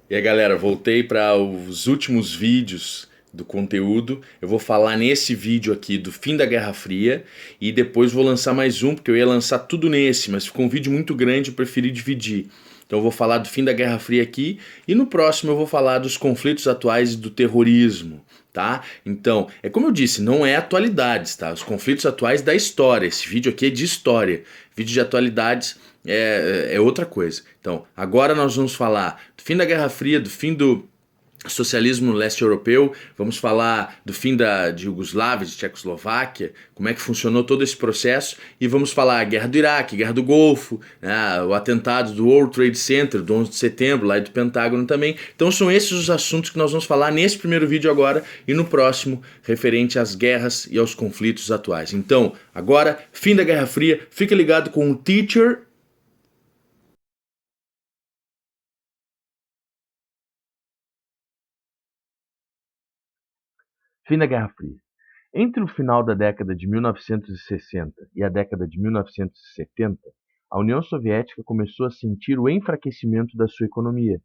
E aí, galera, voltei para os últimos vídeos do conteúdo. Eu vou falar nesse vídeo aqui do fim da Guerra Fria e depois vou lançar mais um, porque eu ia lançar tudo nesse, mas ficou um vídeo muito grande, eu preferi dividir. Então eu vou falar do fim da Guerra Fria aqui e no próximo eu vou falar dos conflitos atuais e do terrorismo, tá? Então, é como eu disse, não é atualidades, tá? Os conflitos atuais da história. Esse vídeo aqui é de história. Vídeo de atualidades é outra coisa. Então, agora nós vamos falar do fim da Guerra Fria, do fim do socialismo no leste europeu, vamos falar do fim de Iugoslávia, de Tchecoslováquia, como é que funcionou todo esse processo, e vamos falar a guerra do Iraque, guerra do Golfo, né, o atentado do World Trade Center, do 11 de setembro, lá do Pentágono também. Então são esses os assuntos que nós vamos falar nesse primeiro vídeo agora e no próximo, referente às guerras e aos conflitos atuais. Então, agora, fim da Guerra Fria, fica ligado com o Teacher. Fim da Guerra Fria. Entre o final da década de 1960 e a década de 1970, a União Soviética começou a sentir o enfraquecimento da sua economia.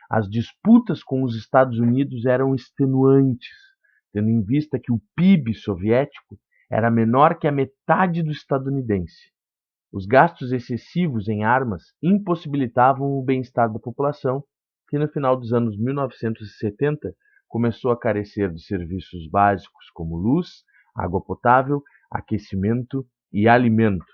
As disputas com os Estados Unidos eram extenuantes, tendo em vista que o PIB soviético era menor que a metade do estadunidense. Os gastos excessivos em armas impossibilitavam o bem-estar da população, que no final dos anos 1970 começou a carecer de serviços básicos como luz, água potável, aquecimento e alimentos.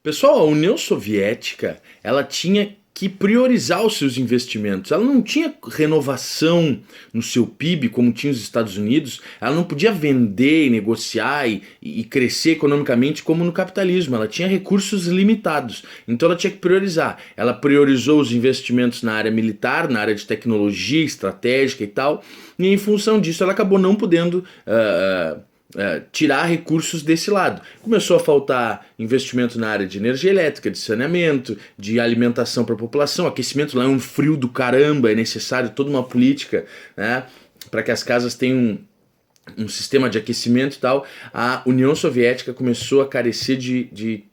Pessoal, a União Soviética, ela tinha que priorizar os seus investimentos. Ela não tinha renovação no seu PIB como tinha os Estados Unidos. Ela não podia vender e negociar e crescer economicamente como no capitalismo. Ela tinha recursos limitados. Então ela tinha que priorizar. Ela priorizou os investimentos na área militar, na área de tecnologia estratégica e tal. E em função disso ela acabou não podendo tirar recursos desse lado. Começou a faltar investimento na área de energia elétrica, de saneamento, de alimentação para a população. Aquecimento lá é um frio do caramba, é necessário toda uma política, né, para que as casas tenham um sistema de aquecimento e tal. A União Soviética começou a carecer de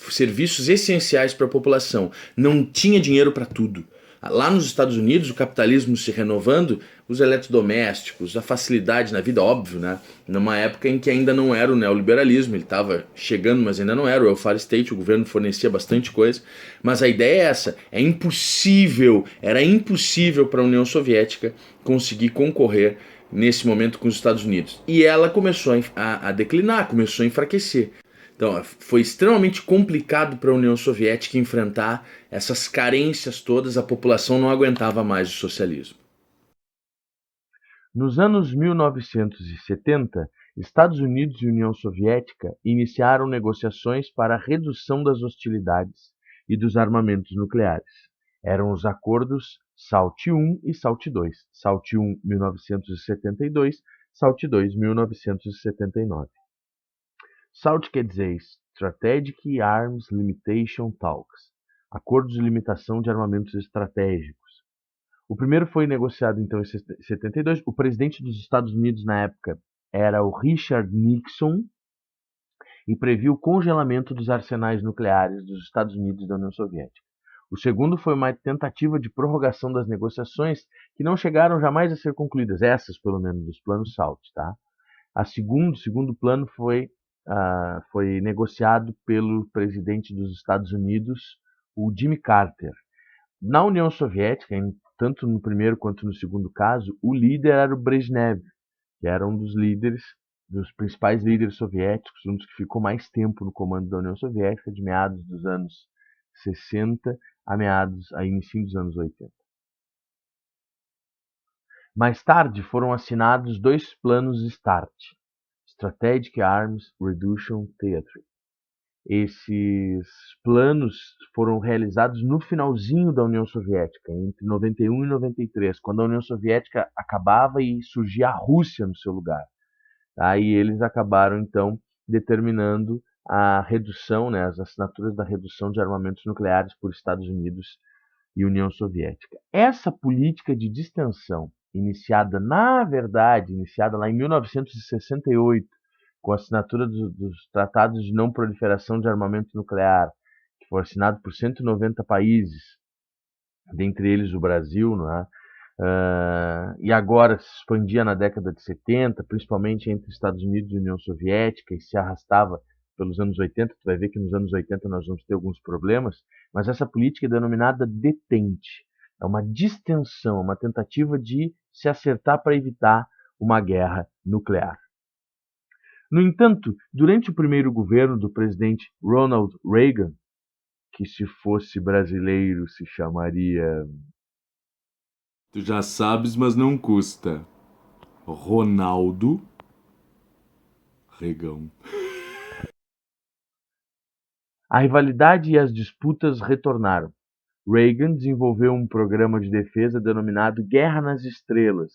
serviços essenciais para a população. Não tinha dinheiro para tudo. Lá nos Estados Unidos, o capitalismo se renovando, os eletrodomésticos, a facilidade na vida, óbvio, né? Numa época em que ainda não era o neoliberalismo, ele estava chegando, mas ainda não era o welfare state, o governo fornecia bastante coisa. Mas a ideia é essa: é impossível, era impossível para a União Soviética conseguir concorrer nesse momento com os Estados Unidos. E ela começou a declinar, começou a enfraquecer. Então, foi extremamente complicado para a União Soviética enfrentar essas carências todas, a população não aguentava mais o socialismo. Nos anos 1970, Estados Unidos e União Soviética iniciaram negociações para a redução das hostilidades e dos armamentos nucleares. Eram os acordos SALT I e SALT II. SALT I, 1972, SALT II, 1979. SALT quer dizer Strategic Arms Limitation Talks, Acordos de Limitação de Armamentos Estratégicos. O primeiro foi negociado então em 72. O presidente dos Estados Unidos na época era o Richard Nixon e previu o congelamento dos arsenais nucleares dos Estados Unidos e da União Soviética. O segundo foi uma tentativa de prorrogação das negociações que não chegaram jamais a ser concluídas, essas pelo menos dos planos SALT, tá? O segundo plano foi negociado pelo presidente dos Estados Unidos, o Jimmy Carter. Na União Soviética, tanto no primeiro quanto no segundo caso, o líder era o Brezhnev, que era um dos líderes, dos principais líderes soviéticos, um dos que ficou mais tempo no comando da União Soviética, de meados dos anos 60 a meados, a início dos anos 80. Mais tarde foram assinados dois planos START, Strategic Arms Reduction Theory. Esses planos foram realizados no finalzinho da União Soviética, entre 91 e 93, quando a União Soviética acabava e surgia a Rússia no seu lugar. Aí eles acabaram, então, determinando a redução, né, as assinaturas da redução de armamentos nucleares por Estados Unidos e União Soviética. Essa política de distensão, iniciada lá em 1968, com a assinatura dos Tratados de Não Proliferação de Armamento Nuclear, que foi assinado por 190 países, dentre eles o Brasil, não é? E agora se expandia na década de 70, principalmente entre Estados Unidos e União Soviética, e se arrastava pelos anos 80. Tu vai ver que nos anos 80 nós vamos ter alguns problemas, mas essa política é denominada detente. É uma distensão, uma tentativa de se acertar para evitar uma guerra nuclear. No entanto, durante o primeiro governo do presidente Ronald Reagan, que se fosse brasileiro se chamaria... Tu já sabes, mas não custa. Ronaldo Regão. A rivalidade e as disputas retornaram. Reagan desenvolveu um programa de defesa denominado Guerra nas Estrelas,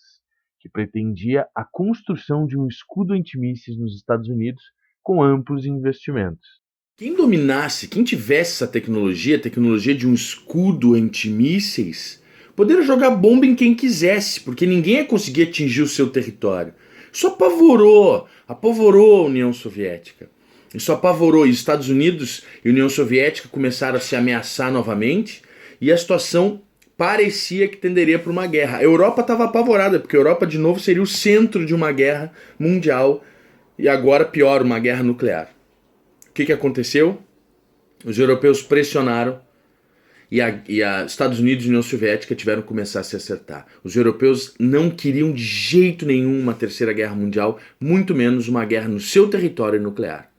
que pretendia a construção de um escudo antimísseis nos Estados Unidos com amplos investimentos. Quem dominasse, quem tivesse essa tecnologia, a tecnologia de um escudo antimísseis, poderia jogar bomba em quem quisesse, porque ninguém ia conseguir atingir o seu território. Isso apavorou a União Soviética. Isso apavorou, e os Estados Unidos e a União Soviética começaram a se ameaçar novamente, e a situação parecia que tenderia para uma guerra. A Europa estava apavorada, porque a Europa de novo seria o centro de uma guerra mundial, e agora pior, uma guerra nuclear. O que aconteceu? Os europeus pressionaram e a Estados Unidos e a União Soviética tiveram que começar a se acertar. Os europeus não queriam de jeito nenhum uma terceira guerra mundial, muito menos uma guerra no seu território nuclear.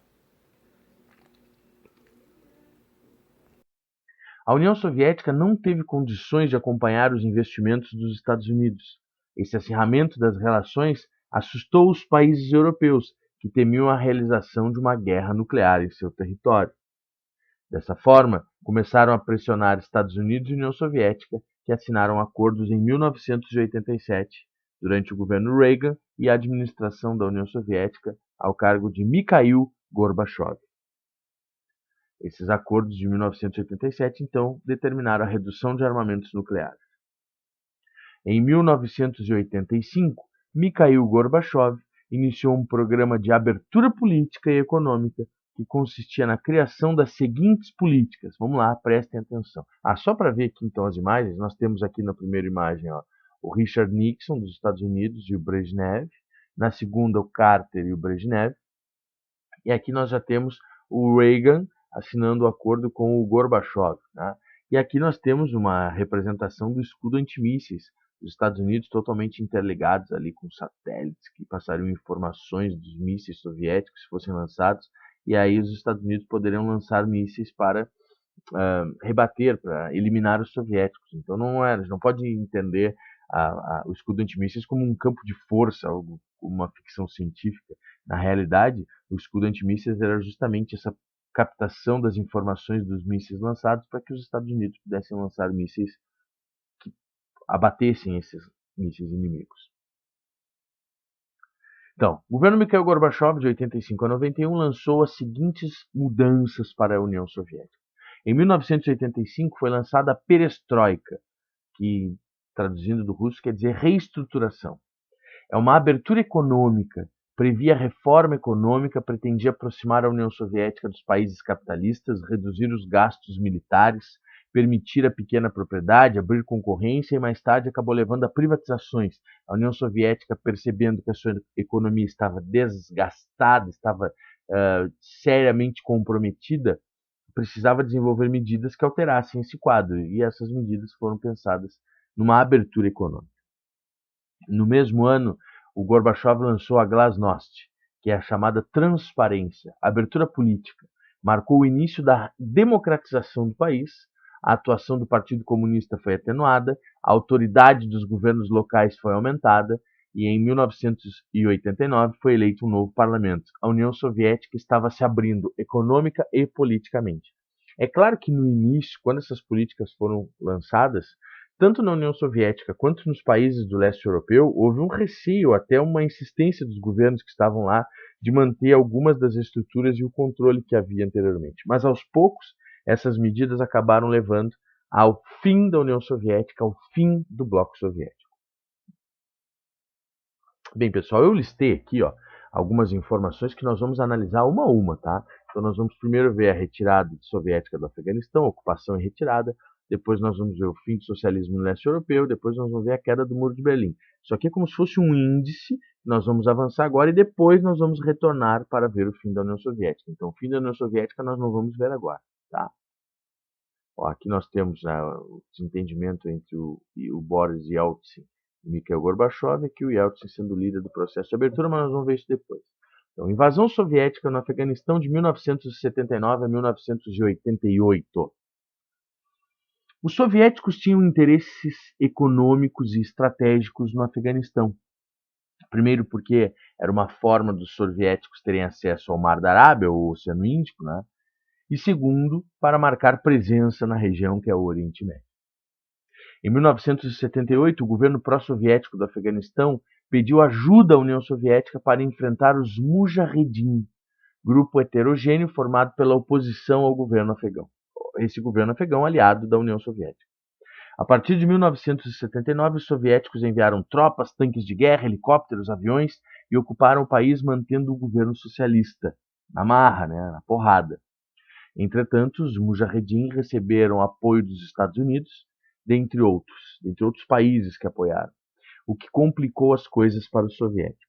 A União Soviética não teve condições de acompanhar os investimentos dos Estados Unidos. Esse acirramento das relações assustou os países europeus, que temiam a realização de uma guerra nuclear em seu território. Dessa forma, começaram a pressionar Estados Unidos e União Soviética, que assinaram acordos em 1987, durante o governo Reagan e a administração da União Soviética, ao cargo de Mikhail Gorbachev. Esses acordos de 1987, então, determinaram a redução de armamentos nucleares. Em 1985, Mikhail Gorbachev iniciou um programa de abertura política e econômica que consistia na criação das seguintes políticas. Vamos lá, prestem atenção. Só para ver aqui então as imagens, nós temos aqui na primeira imagem o Richard Nixon dos Estados Unidos e o Brezhnev. Na segunda, o Carter e o Brezhnev. E aqui nós já temos o Reagan assinando o acordo com o Gorbachev, né? E aqui nós temos uma representação do escudo antimísseis dos Estados Unidos totalmente interligados ali com satélites que passariam informações dos mísseis soviéticos se fossem lançados, e aí os Estados Unidos poderiam lançar mísseis para rebater, para eliminar os soviéticos. Então não pode entender o escudo antimísseis como um campo de força, algo como uma ficção científica. Na realidade, o escudo antimísseis era justamente essa captação das informações dos mísseis lançados para que os Estados Unidos pudessem lançar mísseis que abatessem esses mísseis inimigos. Então, o governo Mikhail Gorbachev, de 85 a 91, lançou as seguintes mudanças para a União Soviética. Em 1985 foi lançada a Perestroika, que, traduzindo do russo, quer dizer reestruturação. É uma abertura econômica, previa reforma econômica, pretendia aproximar a União Soviética dos países capitalistas, reduzir os gastos militares, permitir a pequena propriedade, abrir concorrência e mais tarde acabou levando a privatizações. A União Soviética, percebendo que a sua economia estava desgastada, estava seriamente comprometida, precisava desenvolver medidas que alterassem esse quadro, e essas medidas foram pensadas numa abertura econômica. No mesmo ano, o Gorbachev lançou a Glasnost, que é a chamada transparência, abertura política. Marcou o início da democratização do país, a atuação do Partido Comunista foi atenuada, a autoridade dos governos locais foi aumentada e em 1989 foi eleito um novo parlamento. A União Soviética estava se abrindo econômica e politicamente. É claro que no início, quando essas políticas foram lançadas, tanto na União Soviética quanto nos países do leste europeu, houve um receio, até uma insistência dos governos que estavam lá, de manter algumas das estruturas e o controle que havia anteriormente. Mas aos poucos, essas medidas acabaram levando ao fim da União Soviética, ao fim do Bloco Soviético. Bem, pessoal, eu listei aqui algumas informações que nós vamos analisar uma a uma, tá? Então nós vamos primeiro ver a retirada soviética do Afeganistão, ocupação e retirada. depois nós vamos ver o fim do socialismo no leste europeu, depois nós vamos ver a queda do Muro de Berlim. Isso aqui é como se fosse um índice, nós vamos avançar agora e depois nós vamos retornar para ver o fim da União Soviética. Então, o fim da União Soviética nós não vamos ver agora, tá? Ó, aqui nós temos o desentendimento entre o Boris Yeltsin e Mikhail Gorbachev, aqui o Yeltsin sendo líder do processo de abertura, mas nós vamos ver isso depois. Então, invasão soviética no Afeganistão de 1979 a 1988. Os soviéticos tinham interesses econômicos e estratégicos no Afeganistão. Primeiro porque era uma forma dos soviéticos terem acesso ao Mar da Arábia, ou Oceano Índico, né? E segundo, para marcar presença na região que é o Oriente Médio. Em 1978, o governo pró-soviético do Afeganistão pediu ajuda à União Soviética para enfrentar os Mujahedin, grupo heterogêneo formado pela oposição ao governo afegão. Esse governo afegão aliado da União Soviética. A partir de 1979, os soviéticos enviaram tropas, tanques de guerra, helicópteros, aviões e ocuparam o país mantendo o governo socialista, na marra, na porrada. Entretanto, os Mujahedin receberam apoio dos Estados Unidos, dentre outros países que apoiaram, o que complicou as coisas para os soviéticos.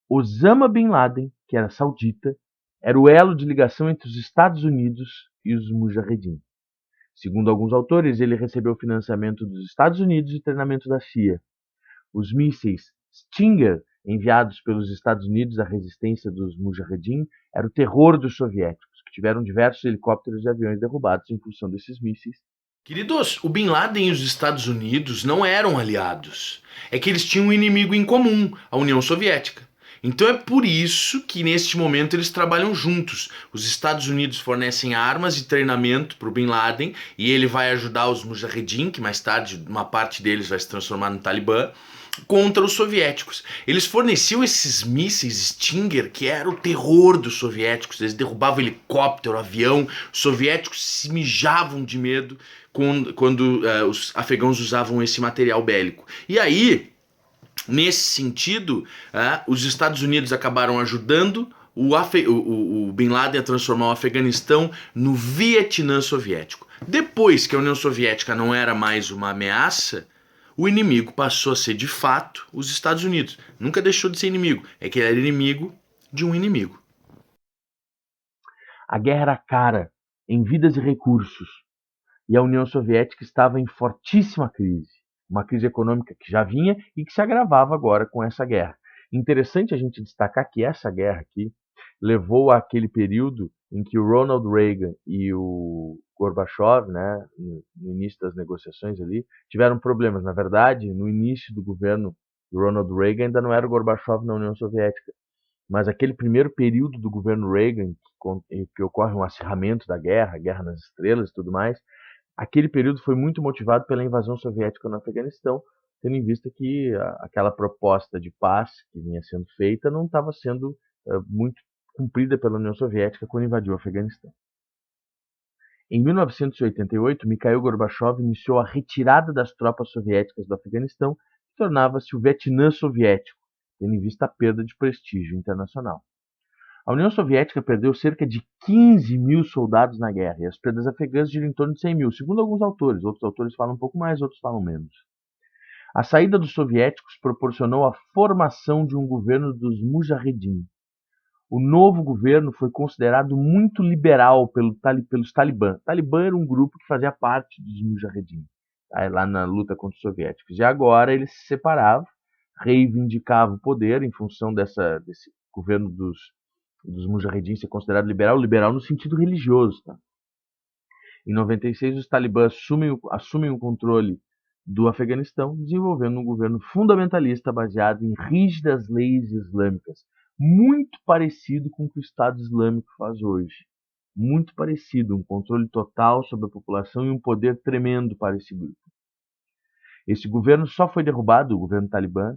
Osama Bin Laden, que era saudita, era o elo de ligação entre os Estados Unidos e os Mujahedin. Segundo alguns autores, ele recebeu financiamento dos Estados Unidos e treinamento da CIA. Os mísseis Stinger, enviados pelos Estados Unidos à resistência dos Mujahedin, era o terror dos soviéticos, que tiveram diversos helicópteros e aviões derrubados em função desses mísseis. Queridos, o Bin Laden e os Estados Unidos não eram aliados. É que eles tinham um inimigo em comum, a União Soviética. Então é por isso que neste momento eles trabalham juntos. Os Estados Unidos fornecem armas e treinamento para o Bin Laden e ele vai ajudar os Mujahedin, que mais tarde uma parte deles vai se transformar no Talibã, contra os soviéticos. Eles forneciam esses mísseis Stinger, que era o terror dos soviéticos. Eles derrubavam helicóptero, avião. Os soviéticos se mijavam de medo quando os afegãos usavam esse material bélico. E aí, nesse sentido, os Estados Unidos acabaram ajudando o Bin Laden a transformar o Afeganistão no Vietnã soviético. Depois que a União Soviética não era mais uma ameaça, o inimigo passou a ser de fato os Estados Unidos. Nunca deixou de ser inimigo, é que ele era inimigo de um inimigo. A guerra era cara, em vidas e recursos, e a União Soviética estava em fortíssima crise. Uma crise econômica que já vinha e que se agravava agora com essa guerra. Interessante a gente destacar que essa guerra aqui levou àquele período em que o Ronald Reagan e o Gorbachev, no início das negociações ali, tiveram problemas. Na verdade, no início do governo do Ronald Reagan ainda não era o Gorbachev na União Soviética, mas aquele primeiro período do governo Reagan, que ocorre um acirramento da guerra, a guerra nas estrelas e tudo mais, aquele período foi muito motivado pela invasão soviética no Afeganistão, tendo em vista que aquela proposta de paz que vinha sendo feita não estava sendo muito cumprida pela União Soviética quando invadiu o Afeganistão. Em 1988, Mikhail Gorbachev iniciou a retirada das tropas soviéticas do Afeganistão, que tornava-se o Vietnã soviético, tendo em vista a perda de prestígio internacional. A União Soviética perdeu cerca de 15 mil soldados na guerra, e as perdas afegãs giram em torno de 100 mil, segundo alguns autores. Outros autores falam um pouco mais, outros falam menos. A saída dos soviéticos proporcionou a formação de um governo dos Mujahedin. O novo governo foi considerado muito liberal pelos Talibã. Talibã era um grupo que fazia parte dos Mujahedin, lá na luta contra os soviéticos. E agora eles se separavam, reivindicavam o poder em função desse governo dos Mujahedin ser considerado liberal no sentido religioso. Tá? Em 96, os talibãs assumem o controle do Afeganistão, desenvolvendo um governo fundamentalista baseado em rígidas leis islâmicas, muito parecido com o que o Estado Islâmico faz hoje. Muito parecido, um controle total sobre a população e um poder tremendo para esse grupo. Esse governo só foi derrubado, o governo talibã,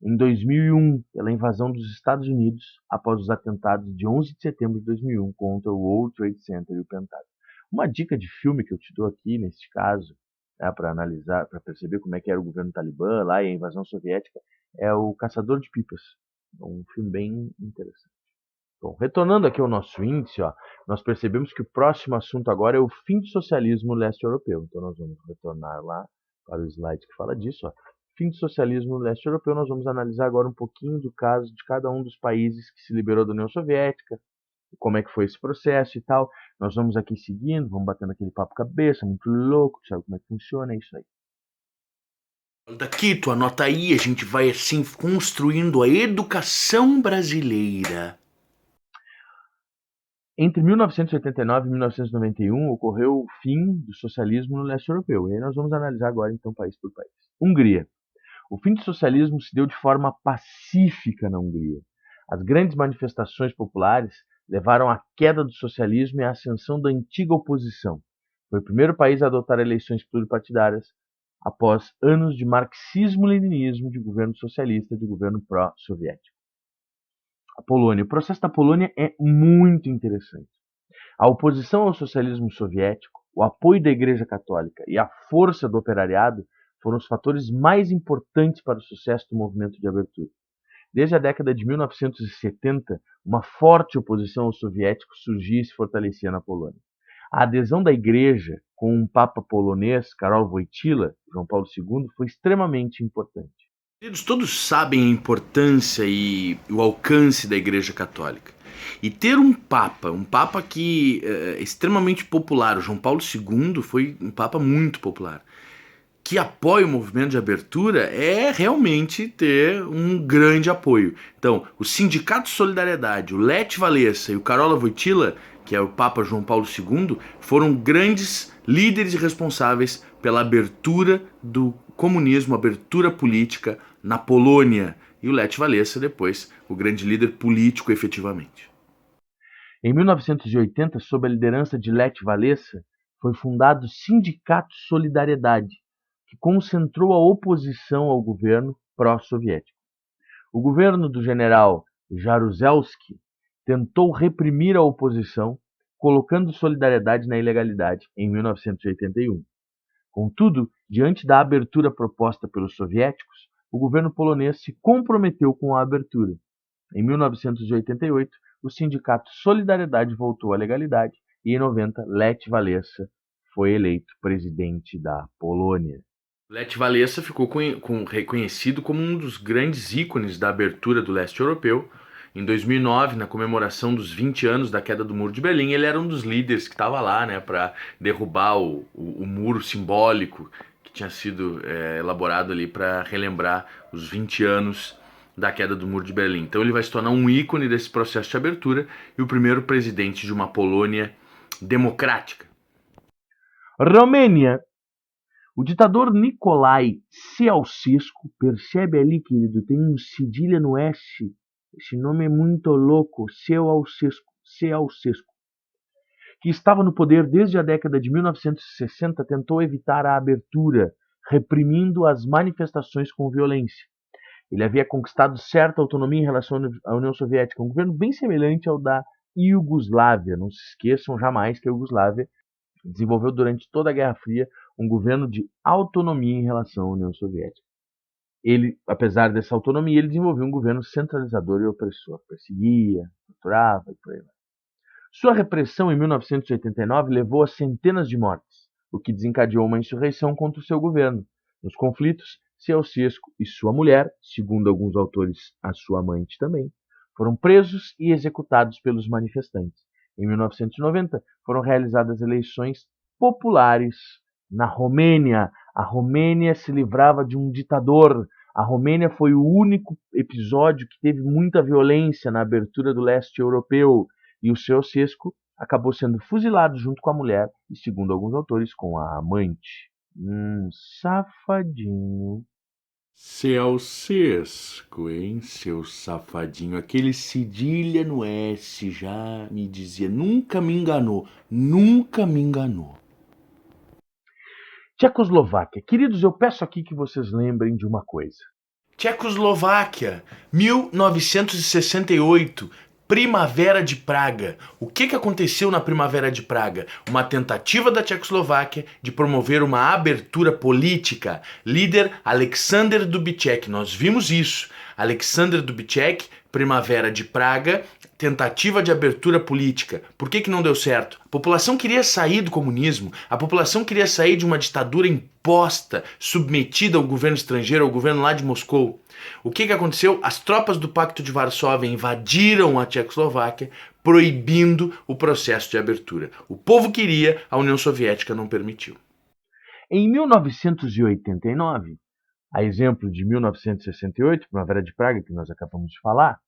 em 2001, pela invasão dos Estados Unidos após os atentados de 11 de setembro de 2001 contra o World Trade Center e o Pentágono. Uma dica de filme que eu te dou aqui, neste caso, para analisar, para perceber como é que era o governo talibã lá e a invasão soviética, é o Caçador de Pipas. Um filme bem interessante. Bom, retornando aqui ao nosso índice, nós percebemos que o próximo assunto agora é o fim do socialismo no leste europeu. Então nós vamos retornar lá para o slide que fala disso. Ó. Fim do socialismo no leste europeu, nós vamos analisar agora um pouquinho do caso de cada um dos países que se liberou da União Soviética, como é que foi esse processo e tal. Nós vamos aqui seguindo, vamos batendo aquele papo cabeça, muito louco, sabe como é que funciona, é isso aí. Daqui, tu anota aí, a gente vai assim construindo a educação brasileira. Entre 1989 e 1991 ocorreu o fim do socialismo no leste europeu. E aí nós vamos analisar agora então país por país. Hungria. O fim do socialismo se deu de forma pacífica na Hungria. As grandes manifestações populares levaram à queda do socialismo e à ascensão da antiga oposição. Foi o primeiro país a adotar eleições pluripartidárias após anos de marxismo-leninismo, de governo socialista, de governo pró-soviético. A Polônia. O processo da Polônia é muito interessante. A oposição ao socialismo soviético, o apoio da Igreja Católica e a força do operariado foram os fatores mais importantes para o sucesso do movimento de abertura. Desde a década de 1970, uma forte oposição aos soviéticos surgia e se fortalecia na Polônia. A adesão da Igreja com um Papa polonês, Karol Wojtyła, João Paulo II, foi extremamente importante. Todos sabem a importância e o alcance da Igreja Católica. E ter um Papa que é extremamente popular, o João Paulo II foi um Papa muito popular, que apoia o movimento de abertura, é realmente ter um grande apoio. Então, o Sindicato Solidariedade, o Lech Walesa e o Karol Wojtyła, que é o Papa João Paulo II, foram grandes líderes e responsáveis pela abertura do comunismo, abertura política na Polônia. E o Lech Walesa, depois, o grande líder político efetivamente. Em 1980, sob a liderança de Lech Walesa, foi fundado o Sindicato Solidariedade, que concentrou a oposição ao governo pró-soviético. O governo do general Jaruzelski tentou reprimir a oposição, colocando Solidariedade na ilegalidade em 1981. Contudo, diante da abertura proposta pelos soviéticos, o governo polonês se comprometeu com a abertura. Em 1988, o sindicato Solidariedade voltou à legalidade e, em 90, Lech Walesa foi eleito presidente da Polônia. Lech Walesa ficou reconhecido como um dos grandes ícones da abertura do leste europeu. Em 2009, na comemoração dos 20 anos da queda do Muro de Berlim, ele era um dos líderes que estava lá, né, para derrubar o muro simbólico que tinha sido elaborado ali para relembrar os 20 anos da queda do Muro de Berlim. Então ele vai se tornar um ícone desse processo de abertura e o primeiro presidente de uma Polônia democrática. Romênia. O ditador Nicolae Ceausescu, percebe ali, querido, tem um cedilha no S. Esse nome é muito louco, Ceausescu, que estava no poder desde a década de 1960, tentou evitar a abertura, reprimindo as manifestações com violência. Ele havia conquistado certa autonomia em relação à União Soviética, um governo bem semelhante ao da Iugoslávia. Não se esqueçam jamais que a Iugoslávia desenvolveu durante toda a Guerra Fria um governo de autonomia em relação à União Soviética. Ele, apesar dessa autonomia, ele desenvolveu um governo centralizador e opressor, perseguia, torturava e por aí vai. Sua repressão em 1989 levou a centenas de mortes, o que desencadeou uma insurreição contra o seu governo. Nos conflitos, Ceausescu e sua mulher, segundo alguns autores, a sua amante também, foram presos e executados pelos manifestantes. Em 1990, foram realizadas eleições populares na Romênia. A Romênia se livrava de um ditador. A Romênia foi o único episódio que teve muita violência na abertura do leste europeu. E o Ceausescu acabou sendo fuzilado junto com a mulher e, segundo alguns autores, com a amante. Safadinho. Ceausescu, hein, seu safadinho. Aquele cedilha no S já me dizia, nunca me enganou, nunca me enganou. Tchecoslováquia. Queridos, eu peço aqui que vocês lembrem de uma coisa. Tchecoslováquia, 1968, Primavera de Praga. O que aconteceu na Primavera de Praga? Uma tentativa da Tchecoslováquia de promover uma abertura política. Líder Alexander Dubček. Nós vimos isso. Alexander Dubček, Primavera de Praga, tentativa de abertura política. Por que não deu certo? A população queria sair do comunismo, a população queria sair de uma ditadura imposta, submetida ao governo estrangeiro, ao governo lá de Moscou. O que aconteceu? As tropas do Pacto de Varsóvia invadiram a Tchecoslováquia, proibindo o processo de abertura. O povo queria, a União Soviética não permitiu. Em 1989, a exemplo de 1968, Primavera de Praga, que nós acabamos de falar,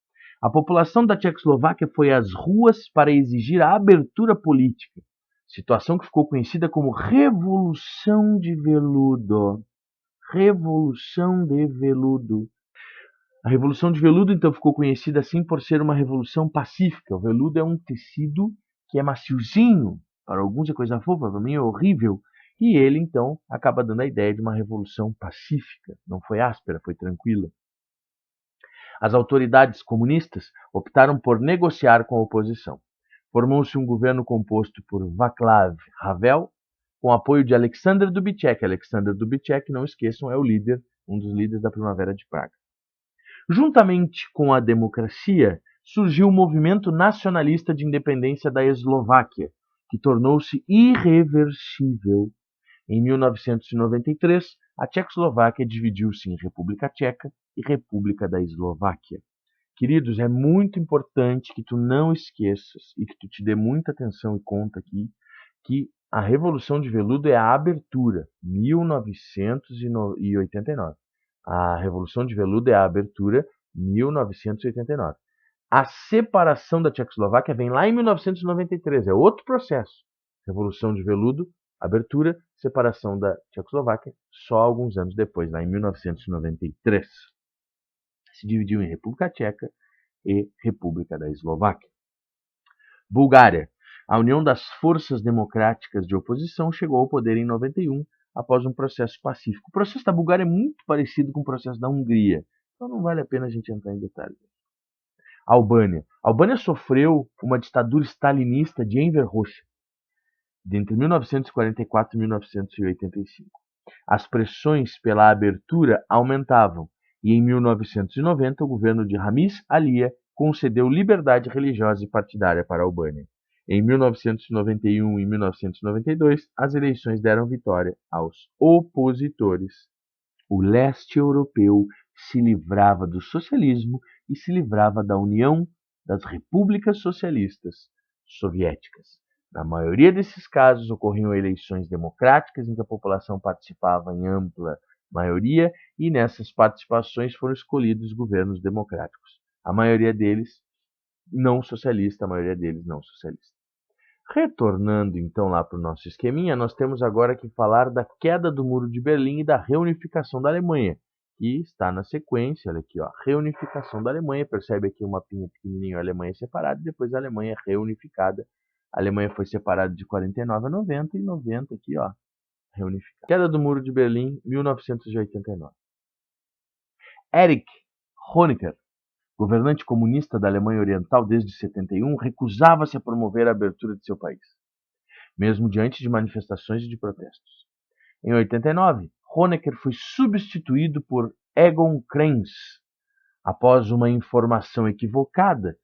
a população da Tchecoslováquia foi às ruas para exigir a abertura política, situação que ficou conhecida como Revolução de Veludo. Revolução de Veludo. A Revolução de Veludo, então, ficou conhecida assim por ser uma revolução pacífica. O veludo é um tecido que é maciozinho. Para alguns é coisa fofa, para mim é horrível. E ele, então, acaba dando a ideia de uma revolução pacífica. Não foi áspera, foi tranquila. As autoridades comunistas optaram por negociar com a oposição. Formou-se um governo composto por Václav Havel, com apoio de Alexander Dubček. Alexander Dubček, não esqueçam, é o líder, um dos líderes da Primavera de Praga. Juntamente com a democracia, surgiu o movimento nacionalista de independência da Eslováquia, que tornou-se irreversível. Em 1993, a Tchecoslováquia dividiu-se em República Tcheca e República da Eslováquia. Queridos, é muito importante que tu não esqueças e que tu te dê muita atenção e conta aqui que a Revolução de Veludo é a abertura, 1989. A Revolução de Veludo é a abertura, 1989. A separação da Tchecoslováquia vem lá em 1993, é outro processo. Revolução de Veludo, abertura, separação da Tchecoslováquia, só alguns anos depois, lá em 1993. Se dividiu em República Tcheca e República da Eslováquia. Bulgária. A União das Forças Democráticas de Oposição chegou ao poder em 91, após um processo pacífico. O processo da Bulgária é muito parecido com o processo da Hungria, então não vale a pena a gente entrar em detalhes. Albânia. A Albânia sofreu uma ditadura stalinista de Enver Hoxha, entre 1944 e 1985. As pressões pela abertura aumentavam, e em 1990 o governo de Ramiz Alia concedeu liberdade religiosa e partidária para a Albânia. Em 1991 e 1992, as eleições deram vitória aos opositores. O leste europeu se livrava do socialismo e se livrava da União das Repúblicas Socialistas Soviéticas. Na maioria desses casos, ocorriam eleições democráticas em que a população participava em ampla maioria e nessas participações foram escolhidos governos democráticos. A maioria deles não socialista, a maioria deles não socialista. Retornando então lá para o nosso esqueminha, nós temos agora que falar da queda do Muro de Berlim e da reunificação da Alemanha, que está na sequência, olha aqui, ó, reunificação da Alemanha, percebe aqui um mapinha pequenininho, a Alemanha separada, e depois a Alemanha reunificada. A Alemanha foi separada de 49 a 90 e 90 aqui, ó, reunificada. Queda do Muro de Berlim, 1989. Erich Honecker, governante comunista da Alemanha Oriental desde 71, recusava-se a promover a abertura de seu país, mesmo diante de manifestações e de protestos. Em 89, Honecker foi substituído por Egon Krenz, após uma informação equivocada.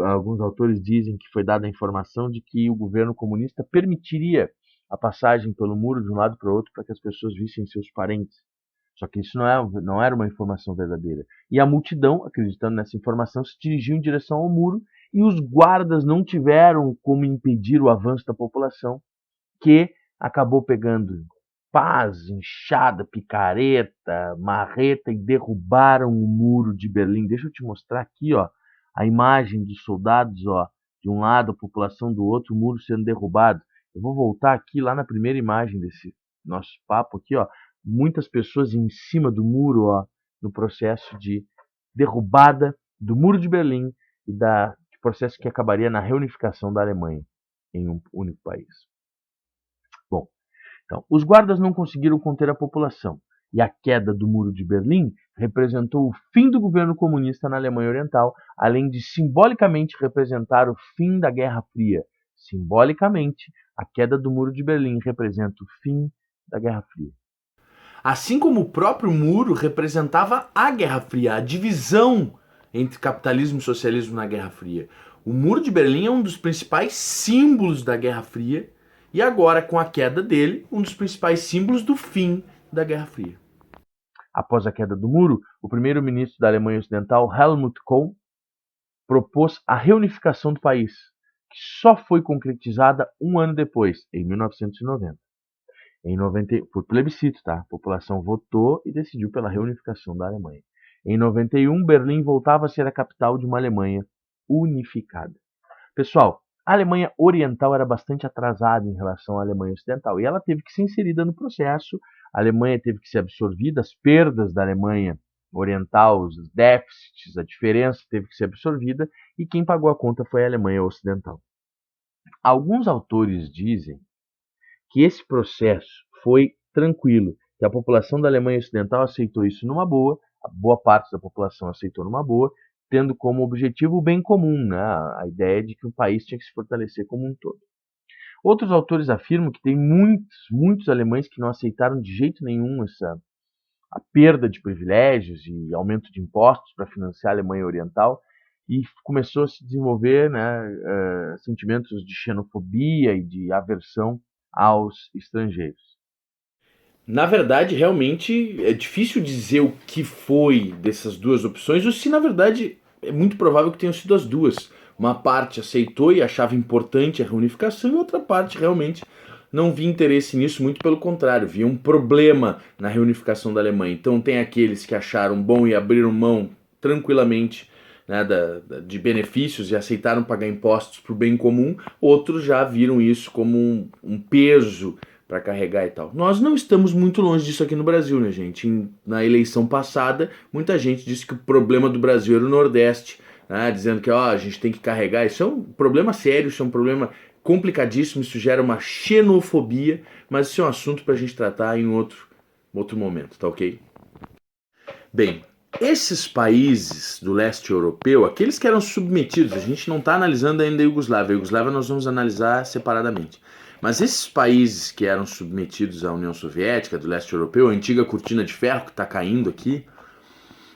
Alguns autores dizem que foi dada a informação de que o governo comunista permitiria a passagem pelo muro de um lado para o outro para que as pessoas vissem seus parentes. Só que isso não era uma informação verdadeira. E a multidão, acreditando nessa informação, se dirigiu em direção ao muro e os guardas não tiveram como impedir o avanço da população, que acabou pegando pás, enxada, picareta, marreta e derrubaram o muro de Berlim. Deixa eu te mostrar aqui, ó, a imagem dos soldados, ó, de um lado, a população do outro, o muro sendo derrubado. Eu vou voltar aqui lá na primeira imagem desse nosso papo aqui, ó. Muitas pessoas em cima do muro, ó, no processo de derrubada do Muro de Berlim e de processo que acabaria na reunificação da Alemanha em um único país. Bom, então, os guardas não conseguiram conter a população e a queda do Muro de Berlim representou o fim do governo comunista na Alemanha Oriental, além de simbolicamente representar o fim da Guerra Fria. Simbolicamente, a queda do Muro de Berlim representa o fim da Guerra Fria. Assim como o próprio muro representava a Guerra Fria, a divisão entre capitalismo e socialismo na Guerra Fria. O Muro de Berlim é um dos principais símbolos da Guerra Fria e agora, com a queda dele, um dos principais símbolos do fim da Guerra Fria. Após a queda do muro, o primeiro-ministro da Alemanha Ocidental, Helmut Kohl, propôs a reunificação do país, que só foi concretizada um ano depois, em 1990. Por plebiscito, tá? A população votou e decidiu pela reunificação da Alemanha. Em 91, Berlim voltava a ser a capital de uma Alemanha unificada. Pessoal, a Alemanha Oriental era bastante atrasada em relação à Alemanha Ocidental e ela teve que ser inserida no processo. A Alemanha teve que ser absorvida, as perdas da Alemanha Oriental, os déficits, a diferença teve que ser absorvida e quem pagou a conta foi a Alemanha Ocidental. Alguns autores dizem que esse processo foi tranquilo, que a população da Alemanha Ocidental aceitou isso numa boa, a boa parte da população aceitou numa boa, tendo como objetivo o bem comum, né? A ideia de que o país tinha que se fortalecer como um todo. Outros autores afirmam que tem muitos alemães que não aceitaram de jeito nenhum a perda de privilégios e aumento de impostos para financiar a Alemanha Oriental e começou a se desenvolver, né, sentimentos de xenofobia e de aversão aos estrangeiros. Na verdade, realmente é difícil dizer o que foi dessas duas opções, ou se na verdade é muito provável que tenham sido as duas. Uma parte aceitou e achava importante a reunificação, e outra parte realmente não via interesse nisso, muito pelo contrário, via um problema na reunificação da Alemanha. Então tem aqueles que acharam bom e abriram mão tranquilamente, né, de benefícios e aceitaram pagar impostos para o bem comum, outros já viram isso como um peso para carregar e tal. Nós não estamos muito longe disso aqui no Brasil, né, gente? Na eleição passada, muita gente disse que o problema do Brasil era o Nordeste, né, dizendo que a gente tem que carregar. Isso é um problema sério, isso é um problema complicadíssimo, isso gera uma xenofobia, mas isso é um assunto para a gente tratar em outro momento, tá ok? Bem, esses países do leste europeu, aqueles que eram submetidos, a gente não está analisando ainda a Iugoslávia nós vamos analisar separadamente. Mas esses países que eram submetidos à União Soviética, do leste europeu, a antiga cortina de ferro que está caindo aqui,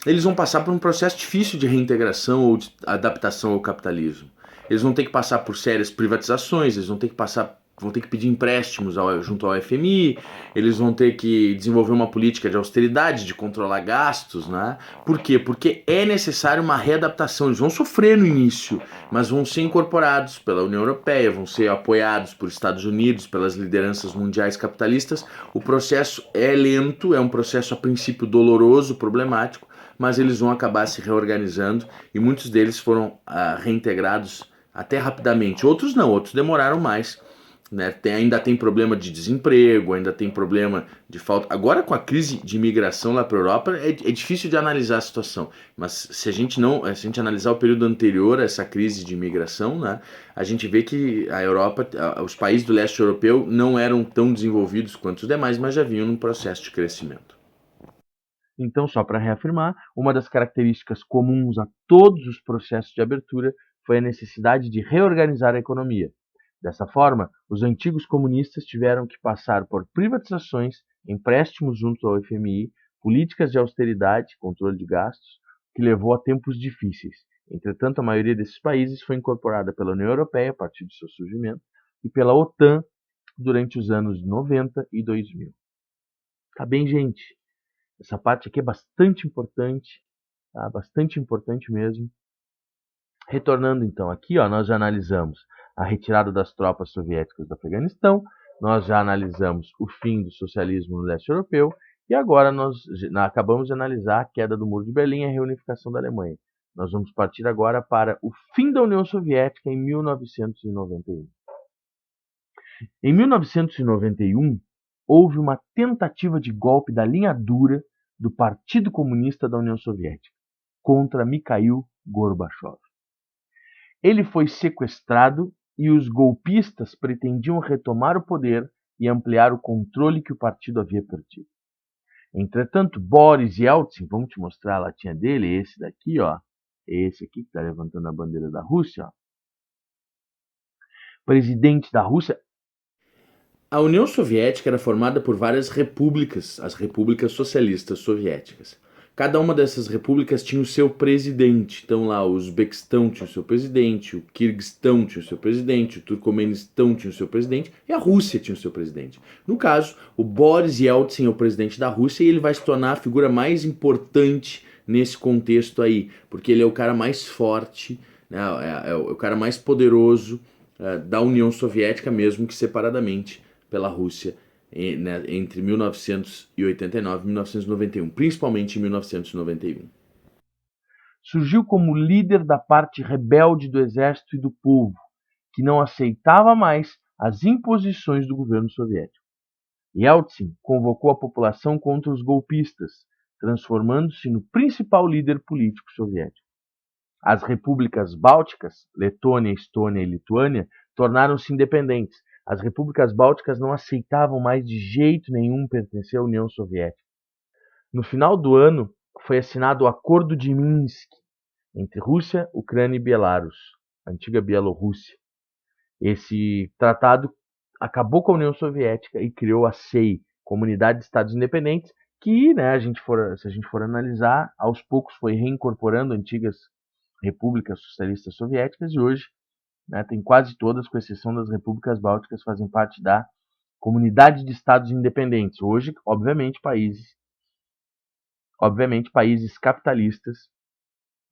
eles vão passar por um processo difícil de reintegração ou de adaptação ao capitalismo. Eles vão ter que passar por sérias privatizações, eles vão ter que pedir empréstimos junto ao FMI, eles vão ter que desenvolver uma política de austeridade, de controlar gastos, né? Por quê? Porque é necessário uma readaptação. Eles vão sofrer no início, mas vão ser incorporados pela União Europeia, vão ser apoiados por Estados Unidos, pelas lideranças mundiais capitalistas. O processo é lento, é um processo a princípio doloroso, problemático, mas eles vão acabar se reorganizando e muitos deles foram reintegrados até rapidamente. Outros não, outros demoraram mais. Né? Ainda tem problema de desemprego, ainda tem problema de falta. Agora, com a crise de imigração lá para a Europa, é difícil de analisar a situação. Mas se a gente analisar o período anterior a essa crise de imigração, né, a gente vê que a Europa, os países do leste europeu não eram tão desenvolvidos quanto os demais, mas já vinham num processo de crescimento. Então, só para reafirmar, uma das características comuns a todos os processos de abertura foi a necessidade de reorganizar a economia. Dessa forma, os antigos comunistas tiveram que passar por privatizações, empréstimos junto ao FMI, políticas de austeridade, controle de gastos, que levou a tempos difíceis. Entretanto, a maioria desses países foi incorporada pela União Europeia a partir de seu surgimento e pela OTAN durante os anos 90 e 2000. Tá bem, gente? Essa parte aqui é bastante importante, tá? Bastante importante mesmo. Retornando então aqui, ó, nós já analisamos a retirada das tropas soviéticas do Afeganistão, nós já analisamos o fim do socialismo no leste europeu e agora nós acabamos de analisar a queda do Muro de Berlim e a reunificação da Alemanha. Nós vamos partir agora para o fim da União Soviética em 1991. Em 1991, houve uma tentativa de golpe da linha dura do Partido Comunista da União Soviética contra Mikhail Gorbachev. Ele foi sequestrado e os golpistas pretendiam retomar o poder e ampliar o controle que o partido havia perdido. Entretanto, Boris Yeltsin, vamos te mostrar a latinha dele, esse daqui, ó, esse aqui que está levantando a bandeira da Rússia, ó, presidente da Rússia. A União Soviética era formada por várias repúblicas, as repúblicas socialistas soviéticas. Cada uma dessas repúblicas tinha o seu presidente. Então lá o Uzbequistão tinha o seu presidente, o Quirguistão tinha o seu presidente, o Turcomenistão tinha o seu presidente e a Rússia tinha o seu presidente. No caso, o Boris Yeltsin é o presidente da Rússia e ele vai se tornar a figura mais importante nesse contexto aí, porque ele é o cara mais forte, né, é o cara mais poderoso da União Soviética, mesmo que separadamente pela Rússia, né, entre 1989 e 1991, principalmente em 1991. Surgiu como líder da parte rebelde do exército e do povo, que não aceitava mais as imposições do governo soviético. Yeltsin convocou a população contra os golpistas, transformando-se no principal líder político soviético. As repúblicas bálticas, Letônia, Estônia e Lituânia, tornaram-se independentes. As repúblicas bálticas não aceitavam mais de jeito nenhum pertencer à União Soviética. No final do ano, foi assinado o Acordo de Minsk entre Rússia, Ucrânia e Belarus, a antiga Bielorrússia. Esse tratado acabou com a União Soviética e criou a CEI, Comunidade de Estados Independentes, que, né, se a gente for analisar, aos poucos foi reincorporando antigas repúblicas socialistas soviéticas e hoje, né, tem quase todas, com exceção das repúblicas bálticas, fazem parte da Comunidade de Estados Independentes. Hoje, obviamente, países capitalistas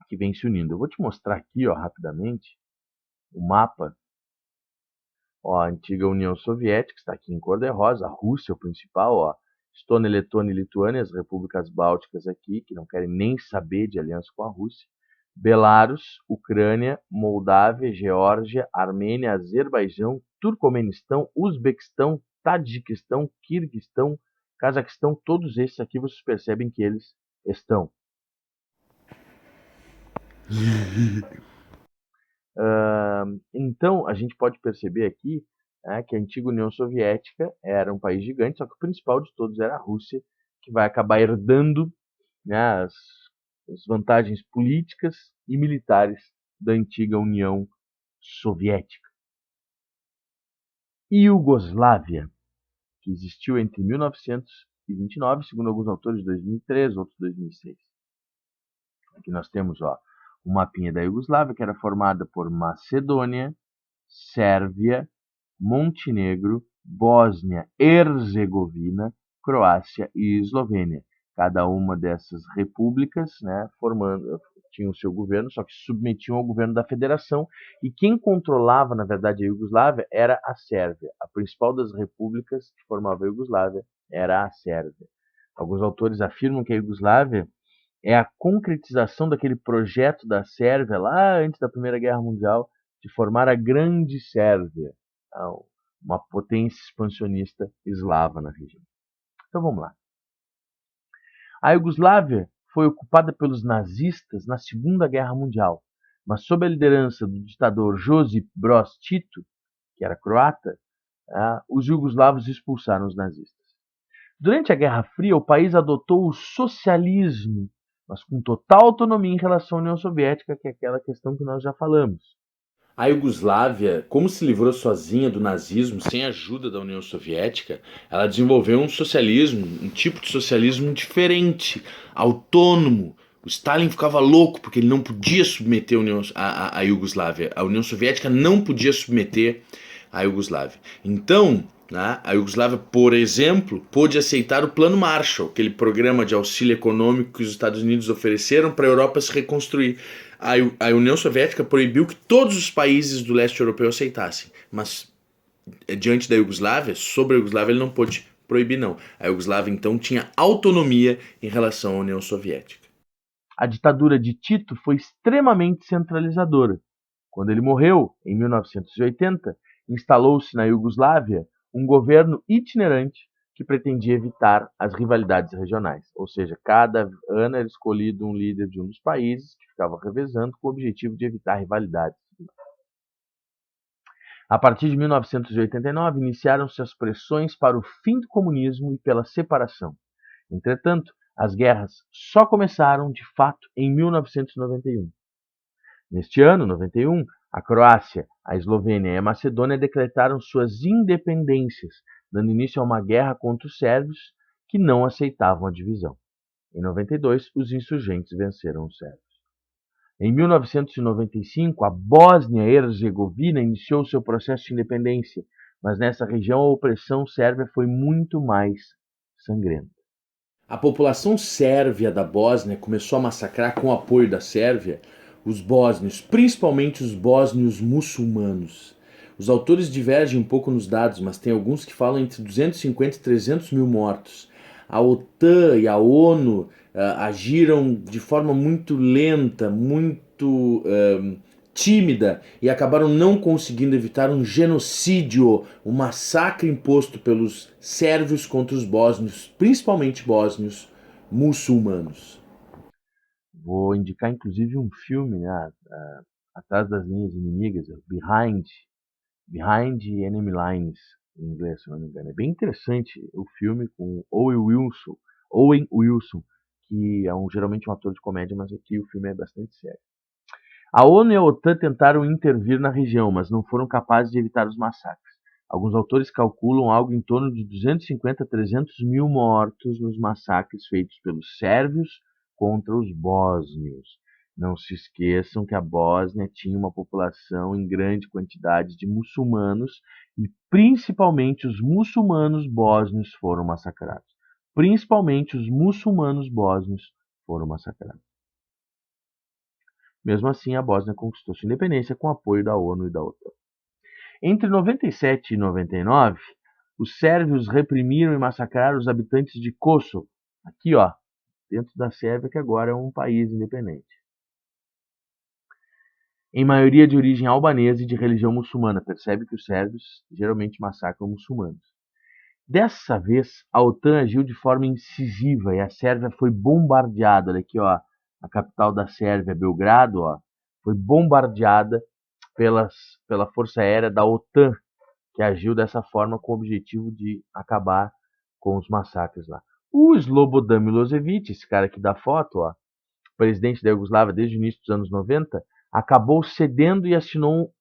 que vêm se unindo. Eu vou te mostrar aqui, ó, rapidamente, o mapa. Ó, a antiga União Soviética está aqui em cor de rosa, a Rússia, o principal, ó, Estônia, Letônia e Lituânia, as repúblicas bálticas aqui, que não querem nem saber de aliança com a Rússia, Belarus, Ucrânia, Moldávia, Geórgia, Armênia, Azerbaijão, Turcomenistão, Uzbequistão, Tadjiquistão, Quirguistão, Cazaquistão, todos esses aqui vocês percebem que eles estão. Então, a gente pode perceber aqui, né, que a antiga União Soviética era um país gigante, só que o principal de todos era a Rússia, que vai acabar herdando, né, as vantagens políticas e militares da antiga União Soviética. Iugoslávia, que existiu entre 1929, segundo alguns autores, 2003, outros 2006. Aqui nós temos, ó, o mapinha da Iugoslávia, que era formada por Macedônia, Sérvia, Montenegro, Bósnia, Herzegovina, Croácia e Eslovênia. Cada uma dessas repúblicas, né, tinha o seu governo, só que se submetiam ao governo da federação, e quem controlava, na verdade, a Iugoslávia era a Sérvia. A principal das repúblicas que formava a Iugoslávia era a Sérvia. Alguns autores afirmam que a Iugoslávia é a concretização daquele projeto da Sérvia lá antes da Primeira Guerra Mundial de formar a Grande Sérvia, uma potência expansionista eslava na região. Então vamos lá. A Iugoslávia foi ocupada pelos nazistas na Segunda Guerra Mundial, mas sob a liderança do ditador Josip Broz Tito, que era croata, os iugoslavos expulsaram os nazistas. Durante a Guerra Fria, o país adotou o socialismo, mas com total autonomia em relação à União Soviética, que é aquela questão que nós já falamos. A Iugoslávia, como se livrou sozinha do nazismo, sem a ajuda da União Soviética, ela desenvolveu um socialismo, um tipo de socialismo diferente, autônomo. O Stalin ficava louco porque ele não podia submeter a Iugoslávia. A União Soviética não podia submeter a Iugoslávia. Então, né, a Iugoslávia, por exemplo, pôde aceitar o Plano Marshall, aquele programa de auxílio econômico que os Estados Unidos ofereceram para a Europa se reconstruir. A União Soviética proibiu que todos os países do leste europeu aceitassem, mas diante da Iugoslávia, sobre a Iugoslávia ele não pôde proibir não. A Iugoslávia então tinha autonomia em relação à União Soviética. A ditadura de Tito foi extremamente centralizadora. Quando ele morreu, em 1980, instalou-se na Iugoslávia um governo itinerante que pretendia evitar as rivalidades regionais. Ou seja, cada ano era escolhido um líder de um dos países que ficava revezando com o objetivo de evitar rivalidades. A partir de 1989, iniciaram-se as pressões para o fim do comunismo e pela separação. Entretanto, as guerras só começaram, de fato, em 1991. Neste ano, 91, a Croácia, a Eslovênia e a Macedônia decretaram suas independências, dando início a uma guerra contra os sérvios que não aceitavam a divisão. Em 92, os insurgentes venceram os sérvios. Em 1995, a Bósnia-Herzegovina iniciou seu processo de independência, mas nessa região a opressão sérvia foi muito mais sangrenta. A população sérvia da Bósnia começou a massacrar, com o apoio da Sérvia, os bósnios, principalmente os bósnios muçulmanos. Os autores divergem um pouco nos dados, mas tem alguns que falam entre 250 e 300 mil mortos. A OTAN e a ONU agiram de forma muito lenta, muito tímida, e acabaram não conseguindo evitar um genocídio, um massacre imposto pelos sérvios contra os bósnios, principalmente bósnios muçulmanos. Vou indicar inclusive um filme, né, Atrás das Linhas Inimigas, Behind Enemy Lines, em inglês, se não me engano. É bem interessante o filme com Owen Wilson, que é geralmente um ator de comédia, mas aqui o filme é bastante sério. A ONU e a OTAN tentaram intervir na região, mas não foram capazes de evitar os massacres. Alguns autores calculam algo em torno de 250 a 300 mil mortos nos massacres feitos pelos sérvios contra os bósnios. Não se esqueçam que a Bósnia tinha uma população em grande quantidade de muçulmanos e principalmente os muçulmanos bósnios foram massacrados. Principalmente os muçulmanos bósnios foram massacrados. Mesmo assim, a Bósnia conquistou sua independência com o apoio da ONU e da OTAN. Entre 97 e 99, os sérvios reprimiram e massacraram os habitantes de Kosovo, aqui ó, dentro da Sérvia, que agora é um país independente. Em maioria de origem albanesa e de religião muçulmana. Percebe que os sérvios geralmente massacram muçulmanos. Dessa vez, a OTAN agiu de forma incisiva e a Sérvia foi bombardeada. Olha aqui, ó, a capital da Sérvia, Belgrado, ó, foi bombardeada pela Força Aérea da OTAN, que agiu dessa forma com o objetivo de acabar com os massacres lá. O Slobodan Milošević, esse cara aqui da foto, ó, presidente da Iugoslávia desde o início dos anos 90, acabou cedendo e assinou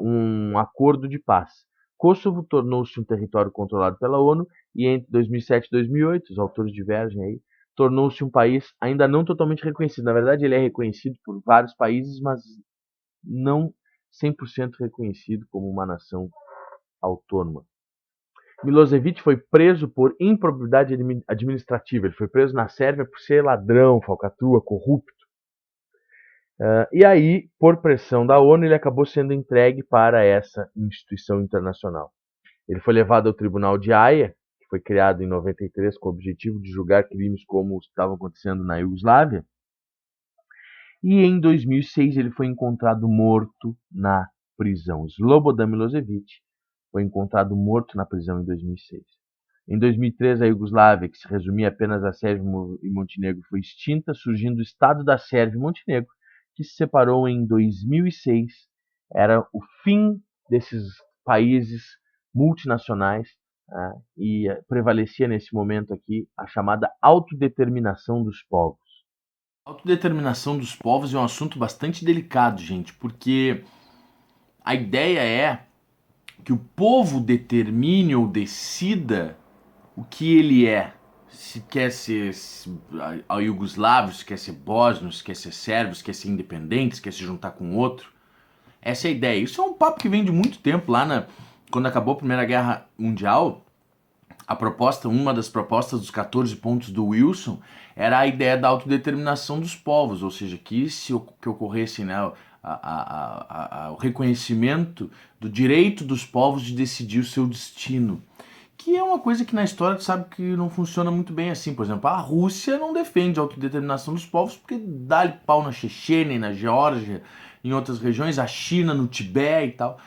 um acordo de paz. Kosovo tornou-se um território controlado pela ONU e entre 2007 e 2008, os autores divergem aí, tornou-se um país ainda não totalmente reconhecido. Na verdade, ele é reconhecido por vários países, mas não 100% reconhecido como uma nação autônoma. Milošević foi preso por improbidade administrativa. Ele foi preso na Sérvia por ser ladrão, falcatrua, corrupto. E aí, por pressão da ONU, ele acabou sendo entregue para essa instituição internacional. Ele foi levado ao Tribunal de Haia, que foi criado em 93 com o objetivo de julgar crimes como os que estavam acontecendo na Iugoslávia. E em 2006 ele foi encontrado morto na prisão. Slobodan Milošević foi encontrado morto na prisão em 2006. Em 2003, a Iugoslávia, que se resumia apenas a Sérvia e Montenegro, foi extinta, surgindo o Estado da Sérvia e Montenegro, que se separou em 2006. Era o fim desses países multinacionais, e prevalecia nesse momento aqui a chamada autodeterminação dos povos. A autodeterminação dos povos é um assunto bastante delicado, gente, porque a ideia é que o povo determine ou decida o que ele é. Se quer ser a iugoslavo, se quer ser bósnio, se quer ser sérvio, se quer ser independente, se quer se juntar com outro. Essa é a ideia. Isso é um papo que vem de muito tempo. Quando acabou a Primeira Guerra Mundial, uma das propostas dos 14 pontos do Wilson era a ideia da autodeterminação dos povos, ou seja, que ocorresse, né, o reconhecimento do direito dos povos de decidir o seu destino. Que é uma coisa que na história tu sabe que não funciona muito bem assim. Por exemplo, a Rússia não defende a autodeterminação dos povos porque dá-lhe pau na Chechênia, na Geórgia, em outras regiões, a China no Tibete e tal.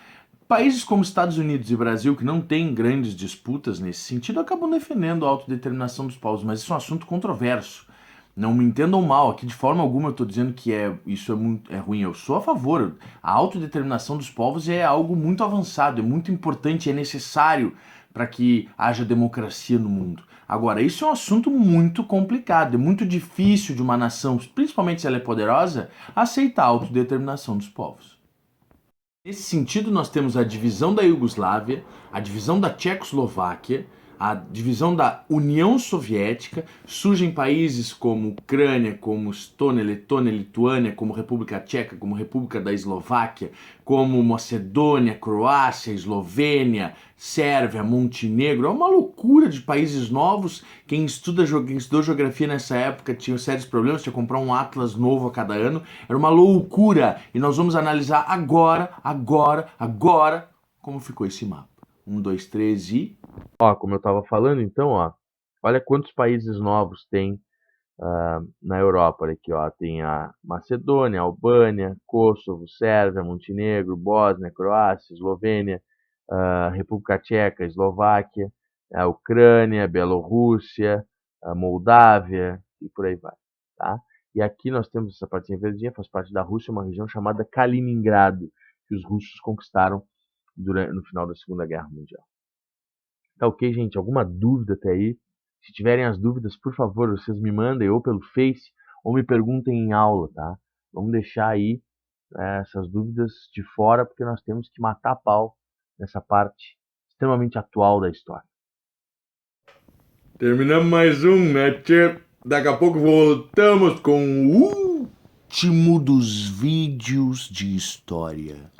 Países como Estados Unidos e Brasil, que não têm grandes disputas nesse sentido, acabam defendendo a autodeterminação dos povos, mas isso é um assunto controverso. Não me entendam mal, aqui de forma alguma eu estou dizendo que isso é ruim. Eu sou a favor. A autodeterminação dos povos é algo muito avançado, é muito importante, é necessário para que haja democracia no mundo. Agora, isso é um assunto muito complicado, é muito difícil de uma nação, principalmente se ela é poderosa, aceitar a autodeterminação dos povos. Nesse sentido, nós temos a divisão da Iugoslávia, a divisão da Tchecoslováquia, a divisão da União Soviética, surgem países como Ucrânia, como Estônia, Letônia, Lituânia, como República Tcheca, como República da Eslováquia, como Macedônia, Croácia, Eslovênia, Sérvia, Montenegro. É uma loucura de países novos. Quem estudou geografia nessa época tinha sérios problemas, tinha que comprar um atlas novo a cada ano. Era uma loucura. E nós vamos analisar agora como ficou esse mapa. 1, 2, 3 e... Ó, como eu estava falando, então, ó, olha quantos países novos tem na Europa. Olha aqui, ó, tem a Macedônia, Albânia, Kosovo, Sérvia, Montenegro, Bósnia, Croácia, Eslovênia, República Tcheca, Eslováquia, a Ucrânia, Bielorrússia, a Moldávia e por aí vai, tá? E aqui nós temos essa partinha verdinha, faz parte da Rússia, uma região chamada Kaliningrado, que os russos conquistaram no final da Segunda Guerra Mundial. Tá ok, gente? Alguma dúvida até aí? Se tiverem as dúvidas, por favor, vocês me mandem ou pelo Face ou me perguntem em aula, tá? Vamos deixar aí essas dúvidas de fora, porque nós temos que matar a pau nessa parte extremamente atual da história. Terminamos mais um, né, tchê? Daqui a pouco voltamos com o último dos vídeos de história.